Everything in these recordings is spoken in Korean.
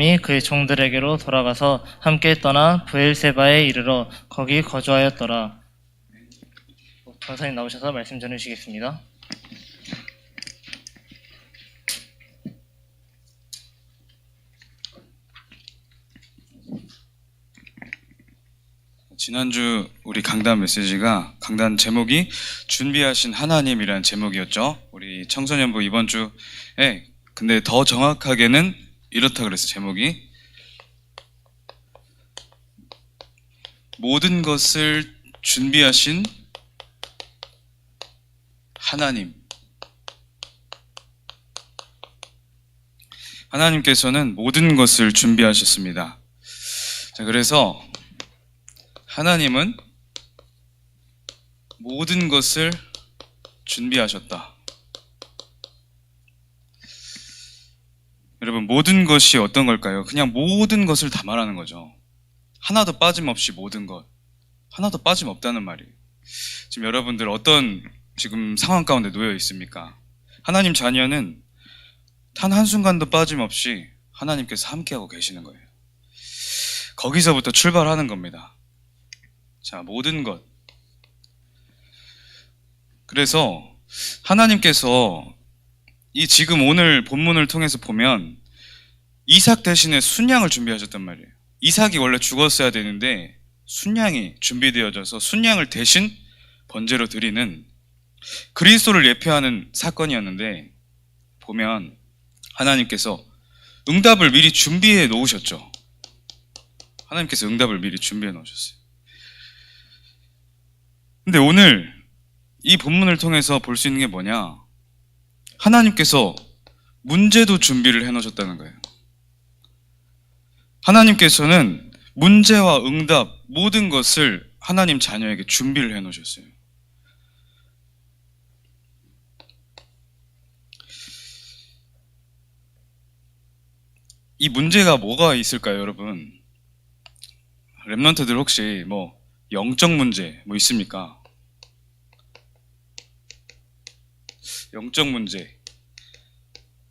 이 그의 종들에게로 돌아가서 함께 떠나 브엘세바에 이르러 거기 거주하였더라. 전사님 나오셔서 말씀 전해주시겠습니다. 지난주 우리 강단 메시지가 강단 제목이 준비하신 하나님이라는 제목이었죠. 우리 청소년부 이번 주에 근데 더 정확하게는 이렇다 그랬어요. 제목이 모든 것을 준비하신 하나님. 하나님께서는 모든 것을 준비하셨습니다. 자, 그래서 하나님은 모든 것을 준비하셨다. 여러분, 모든 것이 어떤 걸까요? 그냥 모든 것을 다 말하는 거죠. 하나도 빠짐없이 모든 것. 하나도 빠짐없다는 말이에요. 지금 여러분들 어떤 지금 상황 가운데 놓여 있습니까? 하나님 자녀는 단 한순간도 빠짐없이 하나님께서 함께하고 계시는 거예요. 거기서부터 출발하는 겁니다. 자, 모든 것. 그래서 하나님께서 이 지금 오늘 본문을 통해서 보면 이삭 대신에 순양을 준비하셨단 말이에요. 이삭이 원래 죽었어야 되는데 순양이 준비되어져서 순양을 대신 번제로 드리는 그리스도를 예표하는 사건이었는데 보면 하나님께서 응답을 미리 준비해 놓으셨죠. 하나님께서 응답을 미리 준비해 놓으셨어요. 근데 오늘 이 본문을 통해서 볼 수 있는 게 뭐냐? 하나님께서 문제도 준비를 해 놓으셨다는 거예요. 하나님께서는 문제와 응답 모든 것을 하나님 자녀에게 준비를 해 놓으셨어요. 이 문제가 뭐가 있을까요, 여러분? 랩런트들 혹시 뭐 영적 문제 뭐 있습니까? 영적 문제.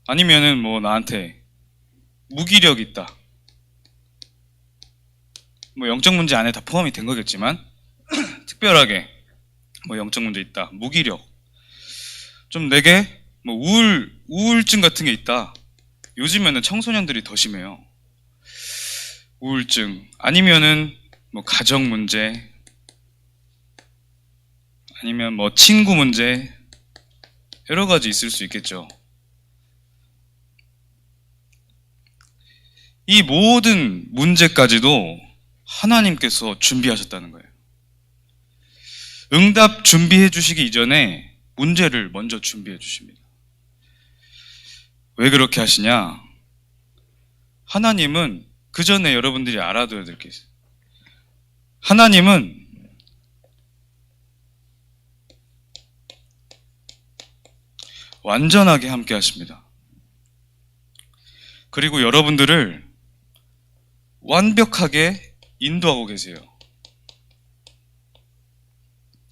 아니면은 뭐 나한테 무기력 있다. 뭐 영적 문제 안에 다 포함이 된 거겠지만 특별하게 뭐 영적 문제 있다. 무기력. 좀 내게 뭐 우울증 같은 게 있다. 요즘에는 청소년들이 더 심해요. 우울증. 아니면은 뭐 가정 문제. 아니면 뭐 친구 문제. 여러 가지 있을 수 있겠죠. 이 모든 문제까지도 하나님께서 준비하셨다는 거예요. 응답 준비해 주시기 이전에 문제를 먼저 준비해 주십니다. 왜 그렇게 하시냐? 하나님은 그 전에 여러분들이 알아둬야 될 게 있어요. 하나님은 완전하게 함께 하십니다. 그리고 여러분들을 완벽하게 인도하고 계세요.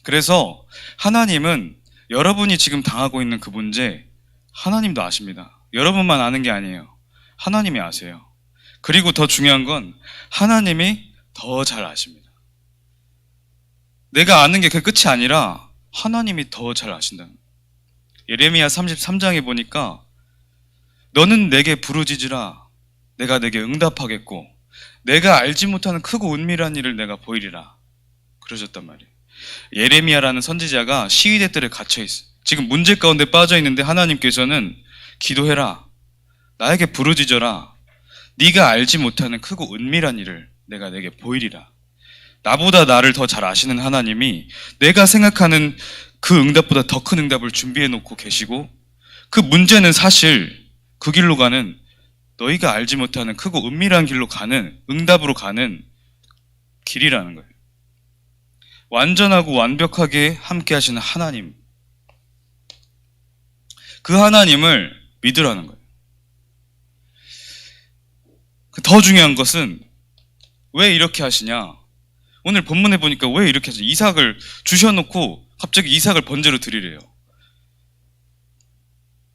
그래서 하나님은 여러분이 지금 당하고 있는 그 문제 하나님도 아십니다. 여러분만 아는 게 아니에요. 하나님이 아세요. 그리고 더 중요한 건 하나님이 더 잘 아십니다. 내가 아는 게 그 끝이 아니라 하나님이 더 잘 아신다는 거예요. 예레미야 33장에 보니까 너는 내게 부르짖으라 내가 내게 응답하겠고 내가 알지 못하는 크고 은밀한 일을 내가 보이리라 그러셨단 말이에요. 예레미야라는 선지자가 시위대 뜰에 갇혀있어. 지금 문제 가운데 빠져있는데 하나님께서는 기도해라 나에게 부르짖어라 네가 알지 못하는 크고 은밀한 일을 내가 내게 보이리라. 나보다 나를 더 잘 아시는 하나님이 내가 생각하는 그 응답보다 더 큰 응답을 준비해 놓고 계시고 그 문제는 사실 그 길로 가는 너희가 알지 못하는 크고 은밀한 길로 가는 응답으로 가는 길이라는 거예요. 완전하고 완벽하게 함께 하시는 하나님, 그 하나님을 믿으라는 거예요. 더 중요한 것은 왜 이렇게 하시냐? 오늘 본문에 보니까 왜 이렇게 하시냐? 이삭을 주셔놓고 갑자기 이삭을 번제로 드리래요.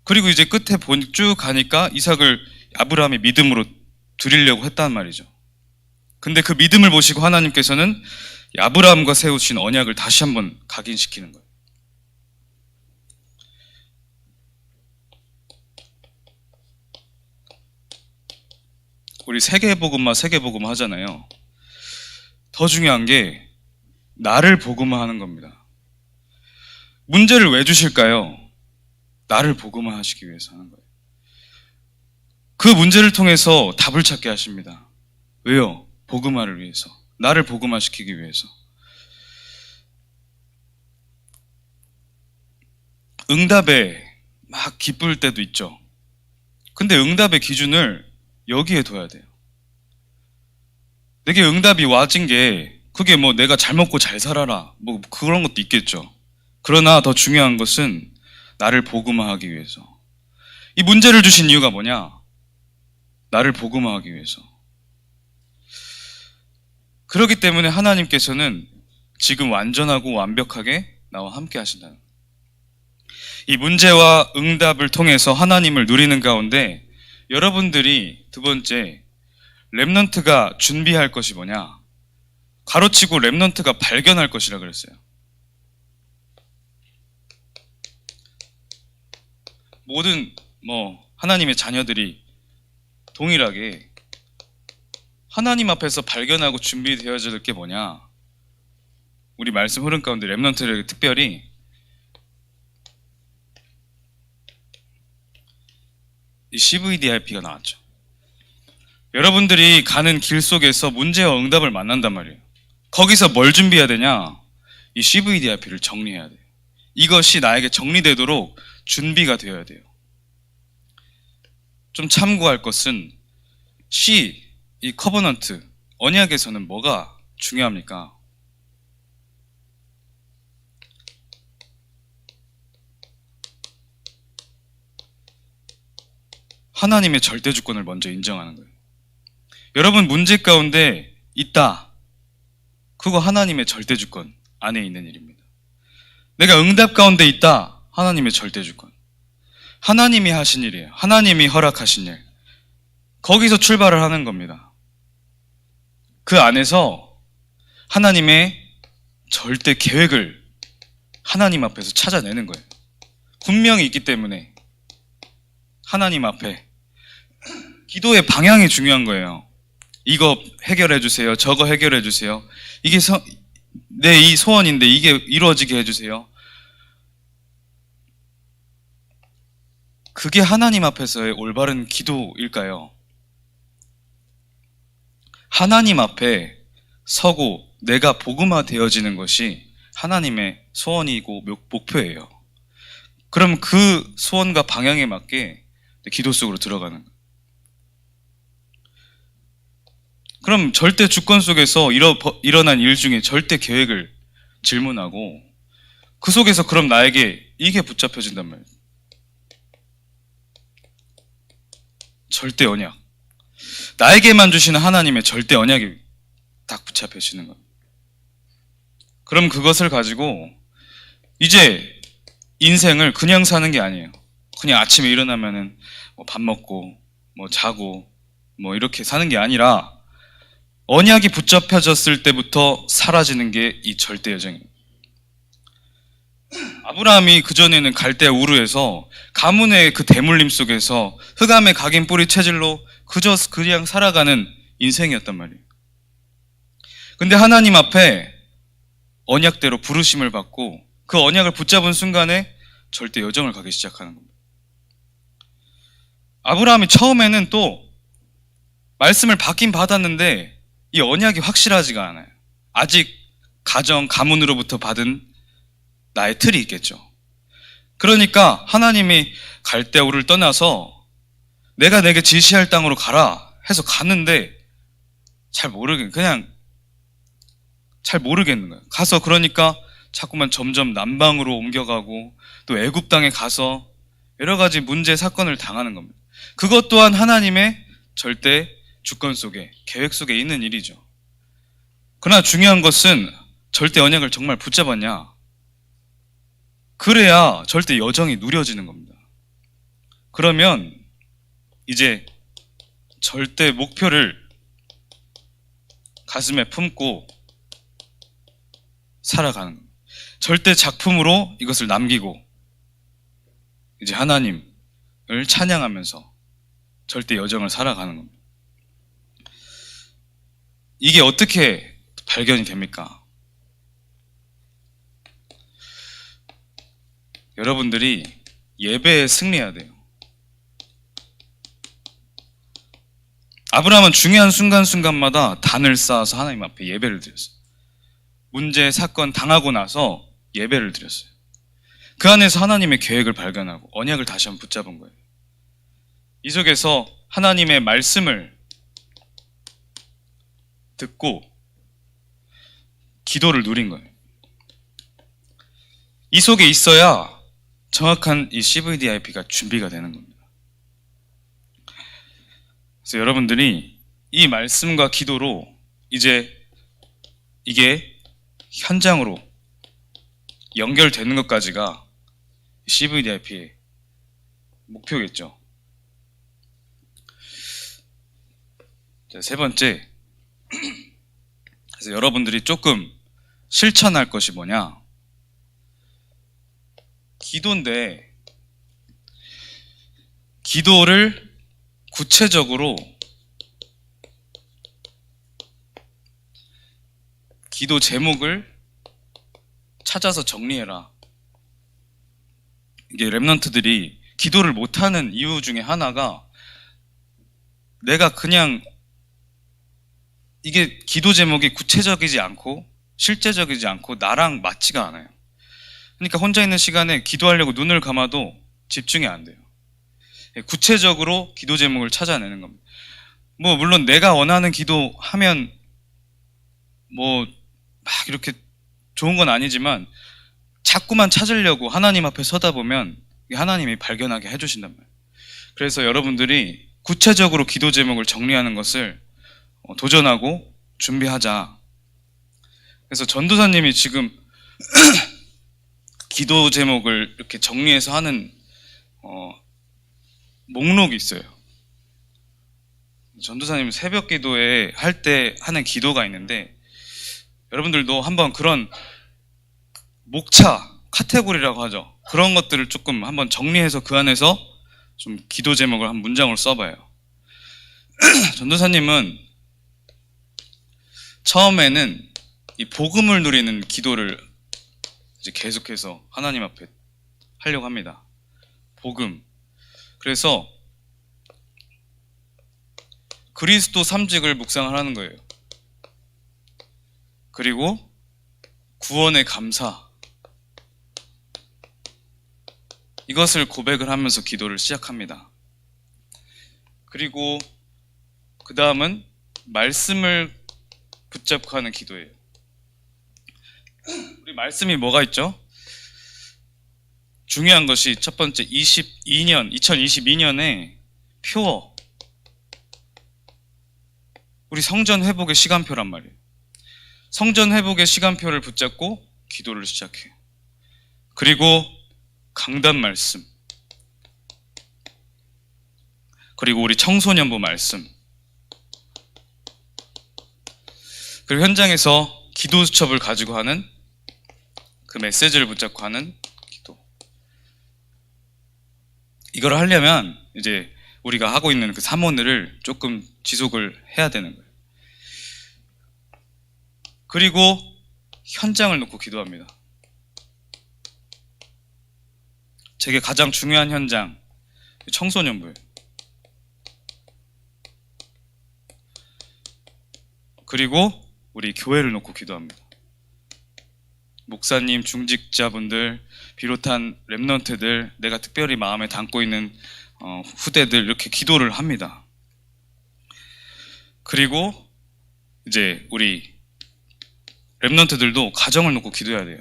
그리고 이제 끝에 쭉 가니까 이삭을 아브라함이 믿음으로 드리려고 했단 말이죠. 근데 그 믿음을 보시고 하나님께서는 아브라함과 세우신 언약을 다시 한번 각인시키는 거예요. 우리 세계복음화 하잖아요. 더 중요한 게 나를 복음화하는 겁니다. 문제를 왜 주실까요? 나를 복음화하시기 위해서 하는 거예요. 그 문제를 통해서 답을 찾게 하십니다. 왜요? 복음화를 위해서. 나를 복음화시키기 위해서. 응답에 막 기쁠 때도 있죠. 근데 응답의 기준을 여기에 둬야 돼요. 내게 응답이 와진 게 그게 뭐 내가 잘 먹고 잘 살아라 뭐 그런 것도 있겠죠. 그러나 더 중요한 것은 나를 복음화하기 위해서. 이 문제를 주신 이유가 뭐냐? 나를 복음화하기 위해서. 그렇기 때문에 하나님께서는 지금 완전하고 완벽하게 나와 함께 하신다는 거예요. 이 문제와 응답을 통해서 하나님을 누리는 가운데 여러분들이 두 번째 렘넌트가 준비할 것이 뭐냐? 가로치고 렘넌트가 발견할 것이라 그랬어요. 모든 하나님의 자녀들이 동일하게 하나님 앞에서 발견하고 준비되어질 게 뭐냐? 우리 말씀 흐름 가운데 렘넌트들에게 특별히 이 CVDIP가 나왔죠. 여러분들이 가는 길 속에서 문제와 응답을 만난단 말이에요. 거기서 뭘 준비해야 되냐? 이 CVDIP를 정리해야 돼요. 이것이 나에게 정리되도록 준비가 되어야 돼요. 좀 참고할 것은 이 커버넌트, 언약에서는 뭐가 중요합니까? 하나님의 절대 주권을 먼저 인정하는 거예요. 여러분 문제 가운데 있다. 그거 하나님의 절대 주권 안에 있는 일입니다. 내가 응답 가운데 있다. 하나님의 절대 주권. 하나님이 하신 일이에요. 하나님이 허락하신 일. 거기서 출발을 하는 겁니다. 그 안에서 하나님의 절대 계획을 하나님 앞에서 찾아내는 거예요. 분명히 있기 때문에 하나님 앞에 기도의 방향이 중요한 거예요. 이거 해결해 주세요. 저거 해결해 주세요. 이게 내 이 소원인데 이게 이루어지게 해주세요. 그게 하나님 앞에서의 올바른 기도일까요? 하나님 앞에 서고 내가 복음화 되어지는 것이 하나님의 소원이고 목표예요. 그럼 그 소원과 방향에 맞게 기도 속으로 들어가는 거예요. 그럼 절대 주권 속에서 일어난 일 중에 절대 계획을 질문하고 그 속에서 그럼 나에게 이게 붙잡혀진단 말이에요. 절대 언약. 나에게만 주시는 하나님의 절대 언약이 딱 붙잡혀지는 거예요. 그럼 그것을 가지고 이제 인생을 그냥 사는 게 아니에요. 그냥 아침에 일어나면은 밥 먹고 자고 이렇게 사는 게 아니라 언약이 붙잡혀졌을 때부터 사라지는 게 이 절대 여정입니다. 아브라함이 그전에는 갈대아 우르에서 가문의 그 대물림 속에서 흑암의 각인 뿌리 체질로 그냥 살아가는 인생이었단 말이에요. 근데 하나님 앞에 언약대로 부르심을 받고 그 언약을 붙잡은 순간에 절대 여정을 가기 시작하는 겁니다. 아브라함이 처음에는 또 말씀을 받긴 받았는데 이 언약이 확실하지가 않아요. 아직 가문으로부터 받은 나의 틀이 있겠죠. 그러니까 하나님이 갈대아 우르를 떠나서 내가 내게 지시할 땅으로 가라 해서 갔는데 잘 모르겠는 거예요. 가서 그러니까 자꾸만 점점 남방으로 옮겨가고 또 애굽 땅에 가서 여러 가지 문제 사건을 당하는 겁니다. 그것 또한 하나님의 절대 주권 속에 계획 속에 있는 일이죠. 그러나 중요한 것은 절대 언약을 정말 붙잡았냐? 그래야 절대 여정이 누려지는 겁니다. 그러면 이제 절대 목표를 가슴에 품고 살아가는 겁니다. 절대 작품으로 이것을 남기고 이제 하나님을 찬양하면서 절대 여정을 살아가는 겁니다. 이게 어떻게 발견이 됩니까? 여러분들이 예배에 승리해야 돼요. 아브라함은 중요한 순간순간마다 단을 쌓아서 하나님 앞에 예배를 드렸어요. 문제, 사건 당하고 나서 예배를 드렸어요. 그 안에서 하나님의 계획을 발견하고 언약을 다시 한번 붙잡은 거예요. 이 속에서 하나님의 말씀을 듣고 기도를 누린 거예요. 이 속에 있어야 정확한 이 CVDIP가 준비가 되는 겁니다. 그래서 여러분들이 이 말씀과 기도로 이제 이게 현장으로 연결되는 것까지가 CVDIP의 목표겠죠. 자, 세 번째, 그래서 여러분들이 조금 실천할 것이 뭐냐? 기도인데 기도를 구체적으로 기도 제목을 찾아서 정리해라. 이게 랩런트들이 기도를 못하는 이유 중에 하나가 내가 그냥 이게 기도 제목이 구체적이지 않고 실제적이지 않고 나랑 맞지가 않아요. 그러니까 혼자 있는 시간에 기도하려고 눈을 감아도 집중이 안 돼요. 구체적으로 기도 제목을 찾아내는 겁니다. 뭐 물론 내가 원하는 기도하면 뭐 막 이렇게 좋은 건 아니지만 자꾸만 찾으려고 하나님 앞에 서다 보면 하나님이 발견하게 해주신단 말이에요. 그래서 여러분들이 구체적으로 기도 제목을 정리하는 것을 도전하고 준비하자. 그래서 전도사님이 지금 기도 제목을 이렇게 정리해서 하는 목록이 있어요. 전도사님 새벽 기도에 할 때 하는 기도가 있는데 여러분들도 한번 그런 목차 카테고리라고 하죠. 그런 것들을 조금 한번 정리해서 그 안에서 좀 기도 제목을 한 문장으로 써봐요. 전도사님은 처음에는 이 복음을 누리는 기도를 이제 계속해서 하나님 앞에 하려고 합니다. 복음. 그래서 그리스도 삼직을 묵상을 하는 거예요. 그리고 구원의 감사. 이것을 고백을 하면서 기도를 시작합니다. 그리고 그 다음은 말씀을 붙잡고 하는 기도예요. 우리 말씀이 뭐가 있죠? 중요한 것이 첫 번째 2022년에 표어. 우리 성전 회복의 시간표란 말이에요. 성전 회복의 시간표를 붙잡고 기도를 시작해요. 그리고 강단 말씀. 그리고 우리 청소년부 말씀. 그리고 현장에서 기도 수첩을 가지고 하는 그 메시지를 붙잡고 하는 기도. 이걸 하려면 이제 우리가 하고 있는 그 사모를 조금 지속을 해야 되는 거예요. 그리고 현장을 놓고 기도합니다. 제게 가장 중요한 현장, 청소년부예요. 그리고 우리 교회를 놓고 기도합니다. 목사님, 중직자분들, 비롯한 랩런트들, 내가 특별히 마음에 담고 있는 후대들 이렇게 기도를 합니다. 그리고 이제 우리 랩런트들도 가정을 놓고 기도해야 돼요.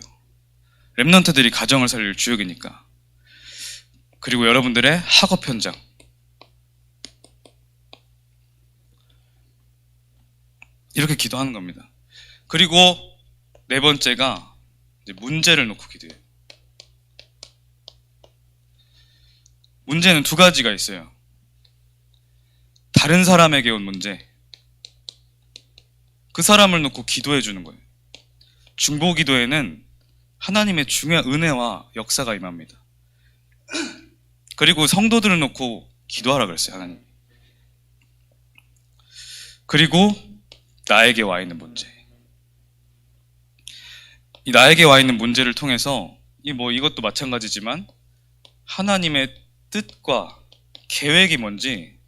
랩런트들이 가정을 살릴 주역이니까. 그리고 여러분들의 학업 현장. 이렇게 기도하는 겁니다. 그리고 네 번째가 이제 문제를 놓고 기도해요. 문제는 두 가지가 있어요. 다른 사람에게 온 문제, 그 사람을 놓고 기도해 주는 거예요. 중보 기도에는 하나님의 중요한 은혜와 역사가 임합니다. 그리고 성도들을 놓고 기도하라 그랬어요, 하나님. 그리고 나에게 와 있는 문제. 이 나에게 와 있는 문제를 통해서 이것도 마찬가지지만 하나님의 뜻과 계획이 뭔지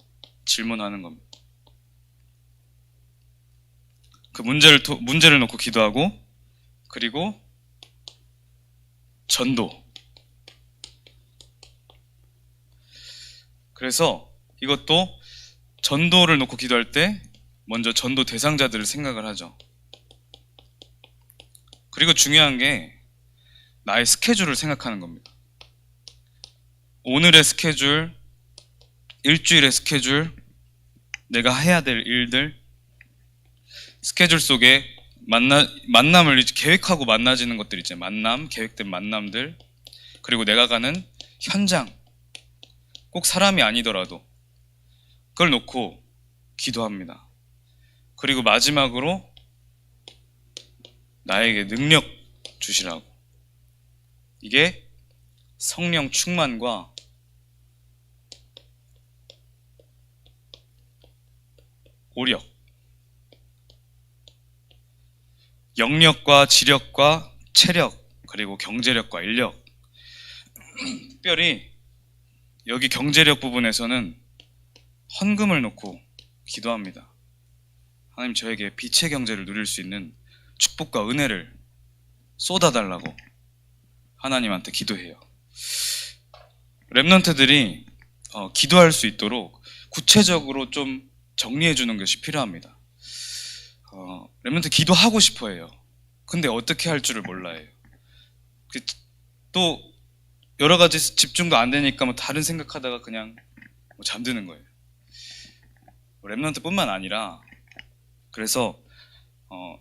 질문하는 겁니다. 그 문제를 놓고 기도하고, 그리고 전도. 그래서 이것도 전도를 놓고 기도할 때 먼저 전도 대상자들을 생각을 하죠. 그리고 중요한 게 나의 스케줄을 생각하는 겁니다. 오늘의 스케줄, 일주일의 스케줄, 내가 해야 될 일들, 스케줄 속에 만남을 계획하고 만나지는 것들 있잖아요. 계획된 만남들, 그리고 내가 가는 현장, 꼭 사람이 아니더라도 그걸 놓고 기도합니다. 그리고 마지막으로 나에게 능력 주시라고. 이게 성령 충만과 오력, 영력과 지력과 체력, 그리고 경제력과 인력. 특별히 여기 경제력 부분에서는 헌금을 놓고 기도합니다. 하나님, 저에게 빛의 경제를 누릴 수 있는 축복과 은혜를 쏟아달라고 하나님한테 기도해요. 렘넌트들이 기도할 수 있도록 구체적으로 좀 정리해 주는 것이 필요합니다. 렘넌트 기도하고 싶어 해요. 근데 어떻게 할 줄을 몰라요. 또 여러 가지 집중도 안 되니까 다른 생각하다가 그냥 잠드는 거예요. 렘넌트뿐만 아니라, 그래서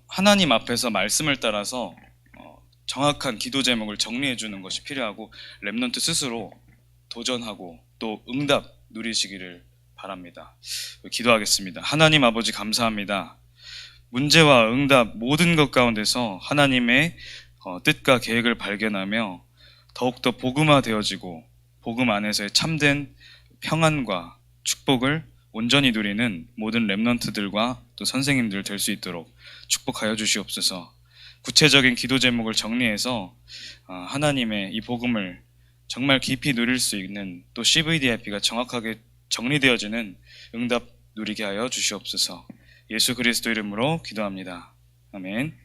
하나님 앞에서 말씀을 따라서 정확한 기도 제목을 정리해 주는 것이 필요하고, 렘넌트 스스로 도전하고 또 응답 누리시기를 바랍니다. 기도하겠습니다. 하나님 아버지, 감사합니다. 문제와 응답 모든 것 가운데서 하나님의 뜻과 계획을 발견하며 더욱더 복음화되어지고 복음 안에서의 참된 평안과 축복을 온전히 누리는 모든 렘넌트들과 또 선생님들 될 수 있도록 축복하여 주시옵소서. 구체적인 기도 제목을 정리해서 하나님의 이 복음을 정말 깊이 누릴 수 있는, 또 CVDIP가 정확하게 정리되어지는 응답 누리게 하여 주시옵소서. 예수 그리스도 이름으로 기도합니다. 아멘.